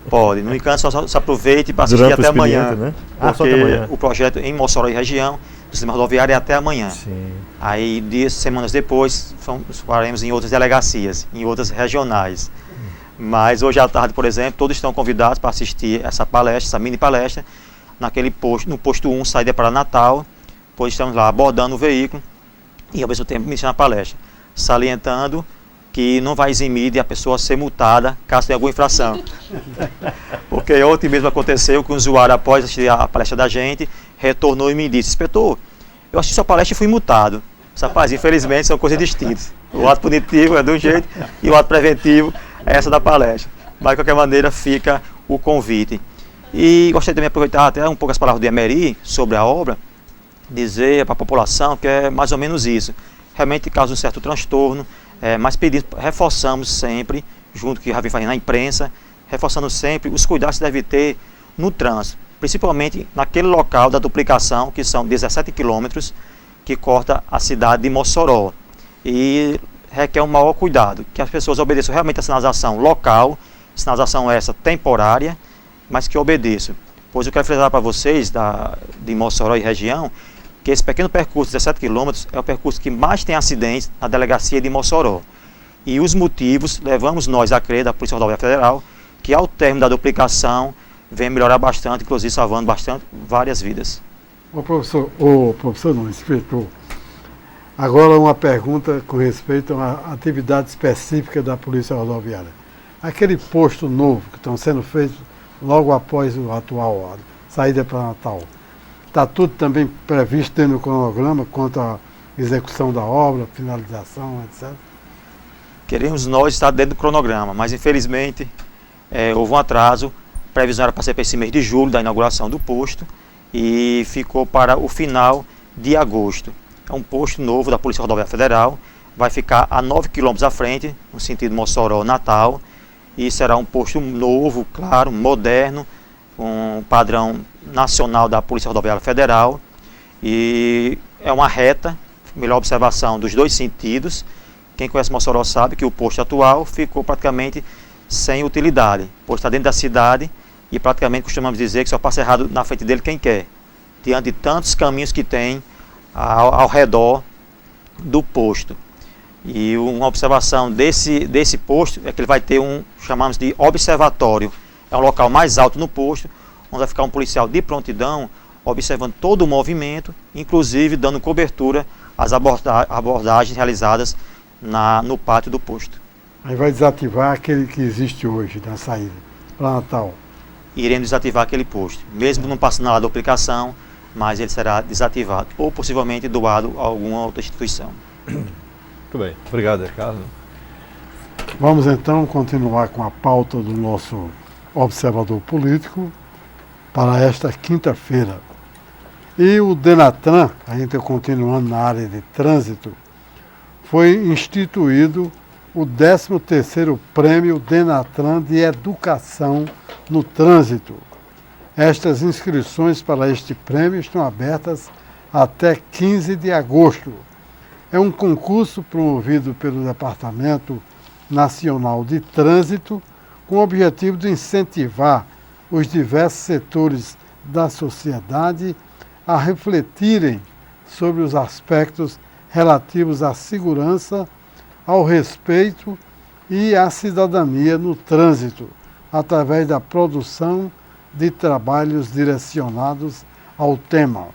Pode, no encanto só aproveite para assistir Durante até o expediente, amanhã, né? porque Só até amanhã. o projeto em Mossoró e região, do cinema rodoviário é até amanhã. Sim. Aí, semanas depois, faremos em outras delegacias, em outras regionais. Mas hoje à tarde, por exemplo, todos estão convidados para assistir essa palestra, essa mini palestra, no posto 1, saída para Natal, pois estamos lá abordando o veículo e ao mesmo tempo iniciando a palestra, salientando que não vai eximir de a pessoa ser multada caso tenha alguma infração. Porque ontem mesmo aconteceu que um usuário, após assistir a palestra da gente, retornou e me disse: inspetor, eu assisti sua palestra e fui multado. Rapaz, infelizmente são coisas distintas. O ato punitivo é de um jeito e o ato preventivo é essa da palestra. Mas de qualquer maneira fica o convite. E gostaria também de aproveitar até um pouco as palavras do Emery sobre a obra, dizer para a população que é mais ou menos isso. Realmente causa um certo transtorno, mas pedimos, reforçamos sempre, junto com o que já vem fazendo na imprensa, reforçando sempre os cuidados que deve ter no trânsito, principalmente naquele local da duplicação, que são 17 quilômetros, que corta a cidade de Mossoró. E requer um maior cuidado, que as pessoas obedeçam realmente a sinalização local, sinalização essa temporária, mas que obedeçam. Pois eu quero frisar para vocês, de Mossoró e região, que esse pequeno percurso de 17 km é o percurso que mais tem acidentes na delegacia de Mossoró. E os motivos, levamos nós a crer, da Polícia Rodoviária Federal, que ao término da duplicação, vem melhorar bastante, inclusive salvando bastante várias vidas. Professor não, inspetor. Agora uma pergunta com respeito a uma atividade específica da Polícia Rodoviária. Aquele posto novo que estão sendo feitos logo após o atual, a saída para Natal, está tudo também previsto dentro do cronograma quanto à execução da obra, finalização, etc? Queremos nós estar dentro do cronograma, mas infelizmente houve um atraso. A previsão era para ser para esse mês de julho, da inauguração do posto, e ficou para o final de agosto. É um posto novo da Polícia Rodoviária Federal, vai ficar a 9 quilômetros à frente, no sentido Mossoró-Natal, e será um posto novo, claro, moderno, um padrão nacional da Polícia Rodoviária Federal, e é uma reta, melhor observação dos dois sentidos. Quem conhece Mossoró sabe que o posto atual ficou praticamente sem utilidade, pois está dentro da cidade e praticamente costumamos dizer que só passa errado na frente dele quem quer, diante de tantos caminhos que tem ao redor do posto. E uma observação desse posto é que ele vai ter chamamos de observatório. É um local mais alto no posto, onde vai ficar um policial de prontidão, observando todo o movimento, inclusive dando cobertura às abordagens realizadas no pátio do posto. Aí vai desativar aquele que existe hoje na saída para Natal. Iremos desativar aquele posto, mesmo não passando na duplicação, mas ele será desativado, ou possivelmente doado a alguma outra instituição. Muito bem, obrigado, Carlos. Vamos então continuar com a pauta do nosso observador político para esta quinta-feira. E o Denatran, a gente continuando na área de trânsito, foi instituído o 13º Prêmio Denatran de Educação no Trânsito. Estas inscrições para este prêmio estão abertas até 15 de agosto. É um concurso promovido pelo Departamento Nacional de Trânsito com o objetivo de incentivar os diversos setores da sociedade a refletirem sobre os aspectos relativos à segurança, ao respeito e à cidadania no trânsito, através da produção de trabalhos direcionados ao tema.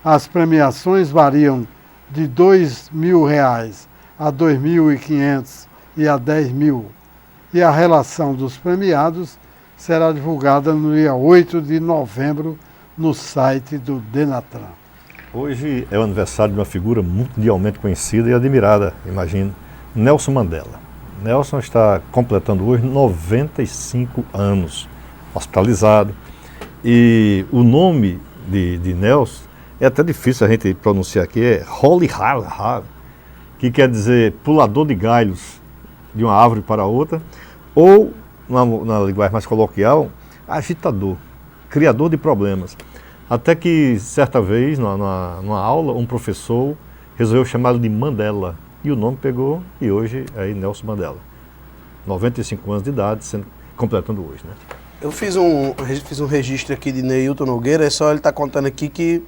As premiações variam de R$ 2.000 a R$ 2.500 e a R$ 10.000, e a relação dos premiados será divulgada no dia 8 de novembro no site do Denatran. Hoje é o aniversário de uma figura mundialmente conhecida e admirada, imagino, Nelson Mandela. Nelson está completando hoje 95 anos, hospitalizado, e o nome de Nelson é até difícil a gente pronunciar aqui, é Holihar, que quer dizer pulador de galhos de uma árvore para outra, ou, na linguagem mais coloquial, agitador, criador de problemas. Até que, certa vez, numa aula, um professor resolveu chamá-lo de Mandela. E o nome pegou, e hoje é aí Nelson Mandela. 95 anos de idade, completando hoje, né? Eu fiz um registro aqui de Neilton Nogueira, é só ele tá contando aqui que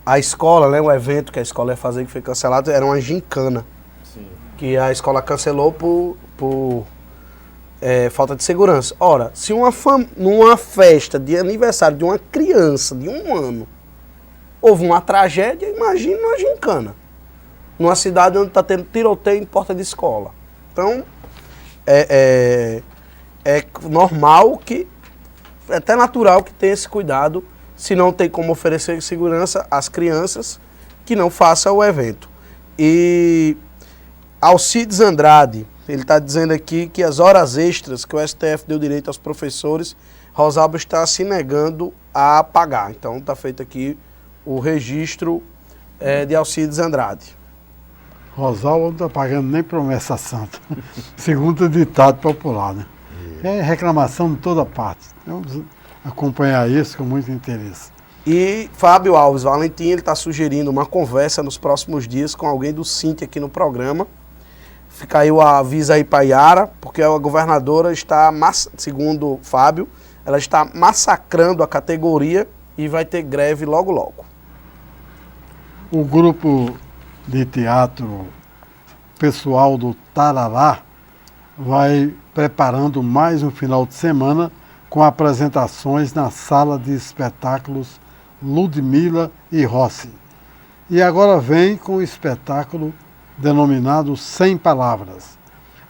a escola, né, o evento que a escola ia fazer, que foi cancelado, era uma gincana. Sim. Que a escola cancelou por falta de segurança. Ora, se numa festa de aniversário de uma criança de 1 ano houve uma tragédia, imagine uma gincana. Numa cidade onde está tendo tiroteio em porta de escola. Então, é normal que, é até natural que tenha esse cuidado, se não tem como oferecer segurança às crianças, que não faça o evento. E Alcides Andrade, ele está dizendo aqui que as horas extras que o STF deu direito aos professores, Rosalba está se negando a pagar. Então está feito aqui o registro de Alcides Andrade. Rosalba não está pagando nem promessa santa, segundo o ditado popular, né? É reclamação de toda parte. Vamos acompanhar isso com muito interesse. E Fábio Alves Valentim, ele está sugerindo uma conversa nos próximos dias com alguém do Cinti aqui no programa. Fica aí o aviso aí para Yara, porque a governadora está, segundo Fábio, ela está massacrando a categoria e vai ter greve logo logo. O grupo de teatro pessoal do Tarará vai preparando mais um final de semana com apresentações na sala de espetáculos Ludmila e Rossi. E agora vem com o espetáculo denominado 100 Palavras.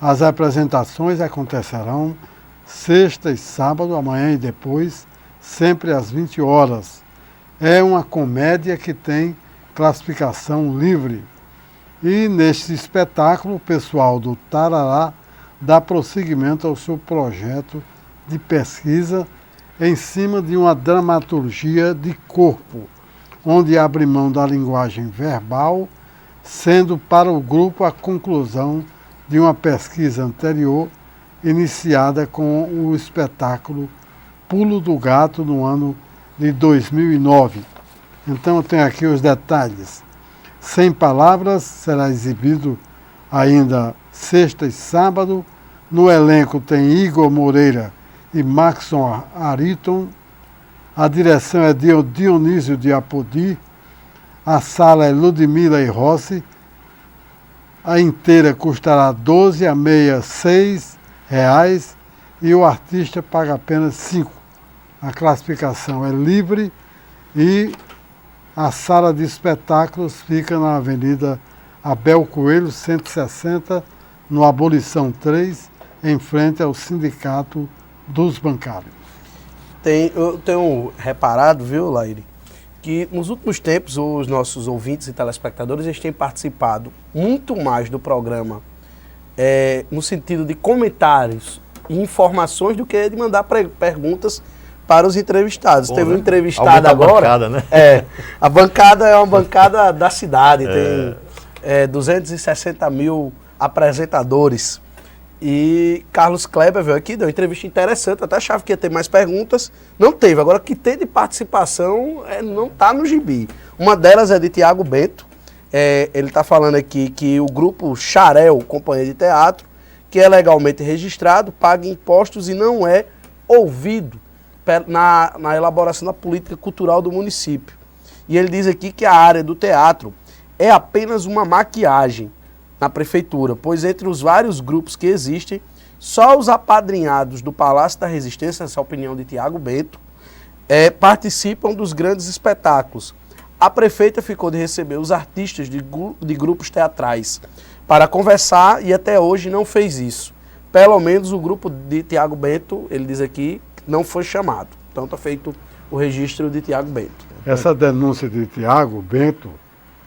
As apresentações acontecerão sexta e sábado, amanhã e depois, sempre às 20 horas. É uma comédia que tem classificação livre. E neste espetáculo, o pessoal do Tarará dá prosseguimento ao seu projeto de pesquisa em cima de uma dramaturgia de corpo, onde abre mão da linguagem verbal, sendo para o grupo a conclusão de uma pesquisa anterior, iniciada com o espetáculo Pulo do Gato no ano de 2009. Então eu tenho aqui os detalhes. 100 Palavras será exibido ainda sexta e sábado. No elenco tem Igor Moreira e Maxon Ariton. A direção é de Dionísio de Apodi. A sala é Ludmila e Rossi. A inteira custará 12, a meia R$6 e o artista paga apenas 5. A classificação é livre e a sala de espetáculos fica na Avenida Abel Coelho, 160, no Abolição 3, em frente ao Sindicato dos Bancários. Eu tenho reparado, viu, Laire, que nos últimos tempos os nossos ouvintes e telespectadores eles têm participado muito mais do programa no sentido de comentários e informações do que de mandar perguntas para os entrevistados. Teve um entrevistado agora. A bancada, né? A bancada é uma bancada da cidade, tem 260 mil apresentadores. E Carlos Kleber veio aqui, deu uma entrevista interessante, até achava que ia ter mais perguntas, não teve. Agora, o que tem de participação não está no gibi. Uma delas é de Tiago Bento, ele está falando aqui que o grupo Xarel, Companhia de Teatro, que é legalmente registrado, paga impostos e não é ouvido na elaboração da política cultural do município. E ele diz aqui que a área do teatro é apenas uma maquiagem na prefeitura, pois entre os vários grupos que existem, só os apadrinhados do Palácio da Resistência, essa é a opinião de Tiago Bento, participam dos grandes espetáculos. A prefeita ficou de receber os artistas de grupos teatrais para conversar e até hoje não fez isso. Pelo menos o grupo de Tiago Bento, ele diz aqui, não foi chamado. Então está feito o registro de Tiago Bento. Essa denúncia de Tiago Bento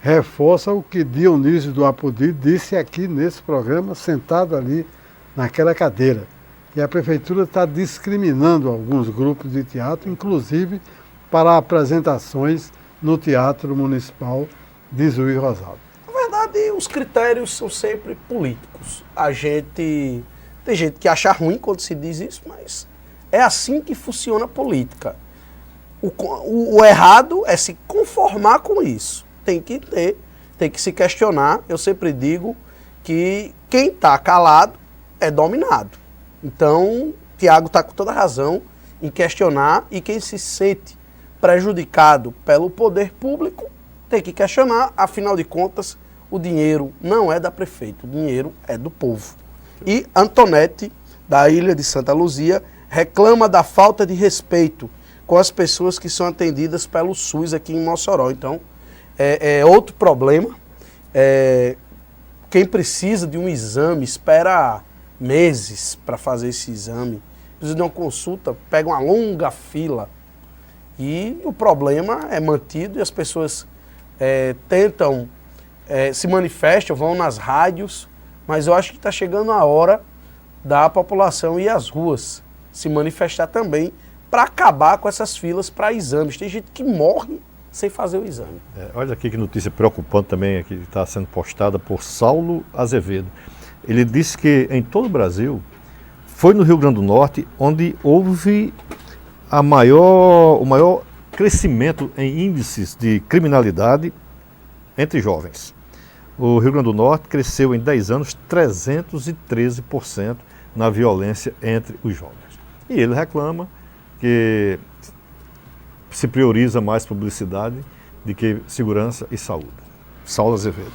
reforça o que Dionísio do Apodi disse aqui nesse programa, sentado ali naquela cadeira. E a prefeitura está discriminando alguns grupos de teatro, inclusive para apresentações no Teatro Municipal de Juiz Rosário. Na verdade, os critérios são sempre políticos. Tem gente que acha ruim quando se diz isso, mas é assim que funciona a política. O errado é se conformar com isso. Tem que se questionar. Eu sempre digo que quem está calado é dominado. Então, Tiago está com toda razão em questionar, e quem se sente prejudicado pelo poder público tem que questionar. Afinal de contas, o dinheiro não é da prefeita, o dinheiro é do povo. E Antonete, da Ilha de Santa Luzia, reclama da falta de respeito com as pessoas que são atendidas pelo SUS aqui em Mossoró. Então, é outro problema. Quem precisa de um exame espera meses para fazer esse exame. Precisa de uma consulta, pega uma longa fila. E o problema é mantido e as pessoas tentam, se manifestam, vão nas rádios, mas eu acho que está chegando a hora da população ir às ruas se manifestar também para acabar com essas filas para exames. Tem gente que morre sem fazer o exame. Olha aqui que notícia preocupante também, que está sendo postada por Saulo Azevedo. Ele disse que em todo o Brasil, foi no Rio Grande do Norte onde houve o maior crescimento em índices de criminalidade entre jovens. O Rio Grande do Norte cresceu em 10 anos 313% na violência entre os jovens. E ele reclama que se prioriza mais publicidade do que segurança e saúde. Saulo Azevedo.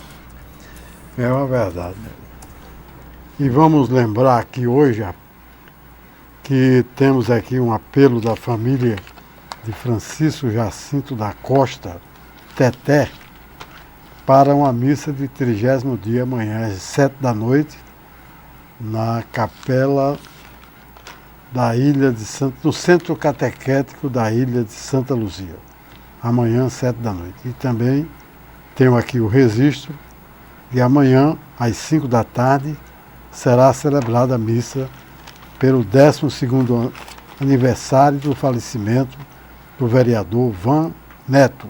É uma verdade. E vamos lembrar que hoje que temos aqui um apelo da família de Francisco Jacinto da Costa, Teté, para uma missa de 30º dia, amanhã às 7 da noite, na capela da Ilha de no Centro Catequético da Ilha de Santa Luzia. Amanhã às 7 da noite. E também tenho aqui o registro de amanhã, às 5 da tarde, será celebrada a missa pelo 12º aniversário do falecimento do vereador Van Neto.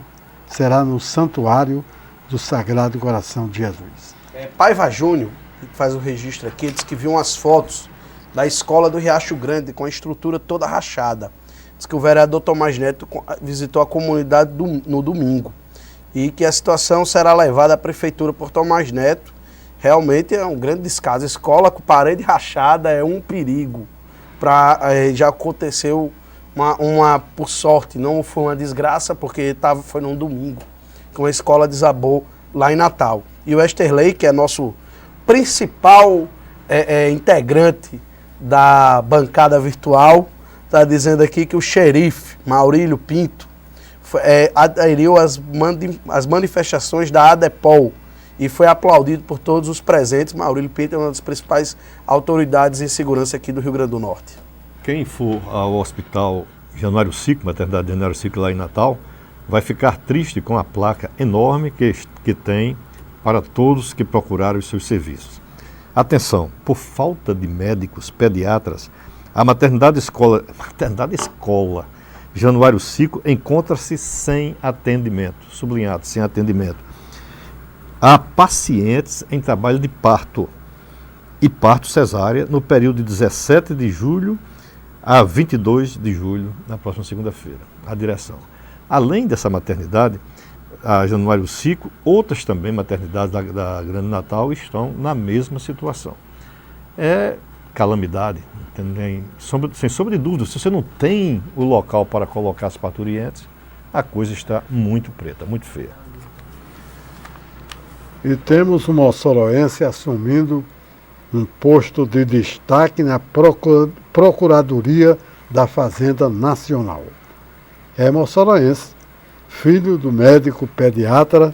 Será no Santuário do Sagrado Coração de Jesus. Paiva Júnior, que faz o registro aqui, diz que viu umas fotos da escola do Riacho Grande com a estrutura toda rachada. Diz que o vereador Tomás Neto visitou a comunidade no domingo e que a situação será levada à prefeitura por Tomás Neto. Realmente é um grande descaso. Escola com parede rachada é um perigo. Já aconteceu por sorte, não foi uma desgraça, porque foi num domingo, que uma escola desabou lá em Natal. E o Westerley, que é nosso principal integrante da bancada virtual, está dizendo aqui que o xerife Maurílio Pinto aderiu às manifestações da ADEPOL e foi aplaudido por todos os presentes. Maurílio Pinto é uma das principais autoridades em segurança aqui do Rio Grande do Norte. Quem for ao hospital Januário Cico, maternidade Januário Cico lá em Natal, vai ficar triste com a placa enorme que tem para todos que procuraram os seus serviços. Atenção, por falta de médicos pediatras, a maternidade escola Januário Cico encontra-se sem atendimento, sublinhado, sem atendimento. Há pacientes em trabalho de parto e parto cesárea no período de 17 de julho a 22 de julho, na próxima segunda-feira, a direção. Além dessa maternidade, a Januário Cico, outras também maternidades da Grande Natal estão na mesma situação. É calamidade, sem sombra de dúvida. Se você não tem o local para colocar as parturientes, a coisa está muito preta, muito feia. E temos o moçoroense assumindo um posto de destaque na Procuradoria da Fazenda Nacional. É moçoroense, filho do médico pediatra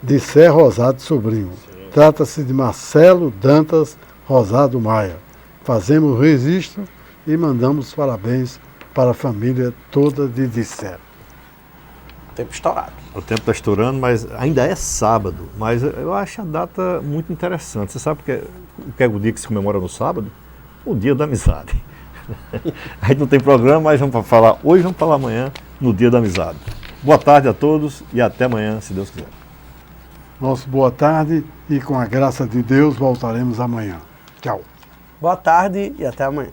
de Sé Rosado Sobrinho. Trata-se de Marcelo Dantas Rosado Maia. Fazemos o registro e mandamos parabéns para a família toda de Dissé. Tempo estourado. O tempo está estourando, mas ainda é sábado. Mas eu acho a data muito interessante. Você sabe o que é o dia que se comemora no sábado? O Dia da Amizade. A gente não tem programa, mas vamos falar hoje, vamos falar amanhã, no Dia da Amizade. Boa tarde a todos e até amanhã, se Deus quiser. Nosso boa tarde e com a graça de Deus voltaremos amanhã. Tchau. Boa tarde e até amanhã.